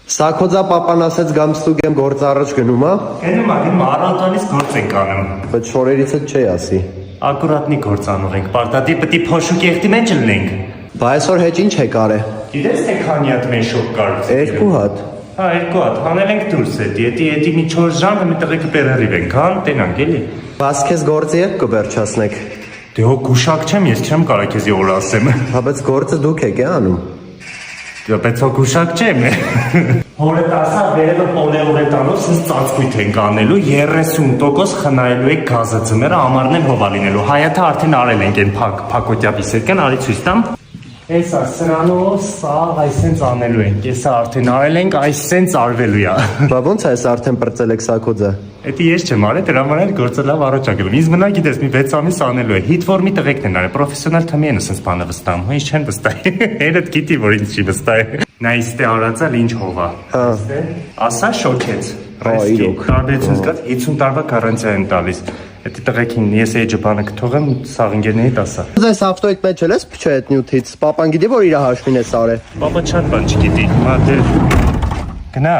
Սակոձա պապան ասեց գամ ստուգեմ գործ առաջ գնում, հա։ Գնում ա, հիմա առանձանից գործ ենք անում։ Բայց շորերից էլ չի ասի։ Ակուրատնի գործ անող ենք, պարտադի պտի փոշու կեղտի մեջ լնենք։ Բա այսօր հեչ ինչ եք արե։ Գիտես թե քանի հատ մենք շոկ կար։ 2 հատ։ Հա, 2 հատ, հանել ենք դուրս էդի մի 4 ժամ մի տղեկը պերարիվ ենք, հան, տենանք էլի։ Բաս քեզ գործը երբ կվերջացնեք։ Դե հո գուշակ չեմ, ես չեմ կարող քեզ յոլ ասեմ։ Հա բայց գործը դուք եք է անում։ Դե բայց հո գուշակ չեմ։ Հորը տասա վերևը պոլեով է տանով սենց ծածկույթ ենք անելու 30% խնայելու եք գազը ձմերը ամառն են հովա լինելու։ Հայաթը արդեն արել ենք այն փակոտյա բիսերկան, արի ցույց տամ։ Էսա սրանով սա այսենց անելու ենք, եսա արդեն արել ենք, այսենց արվելու է։ Բա ոնց է այս արդեն պրծել եք Սակոձա։ Էդի ես չեմ արել, դրա համար էլ գործը լավ առաջ ա գնում։ Ինձ մնա գիտես մի 6 ամիս անելու է։ Հիթվորմի տղեկն են արել, պրոֆեսիոնալ թմի են ասենց բանը վստահում, հո ինչ չեն վստահի։ Երդ գիտի որ ինչ չի վստահի։ Նա իստե արածա ինչ հովա։ Հա։ Ասա շոքեց։ Իրոք։ Տարբերություն զգաց 50 տարվա գարանտիա են տալիս։ Էդի տղեկին ես էջը բանը կթողեմ, սաղ ընկերների տասա։ Ձեզ ավտոյիդ մեջ էլ ես փչա այդ նյութից։ Պապան գիտի որ իր հաշվին է սարե։ Պապա շատ բան չգիտի։ Հիմա դե գնա։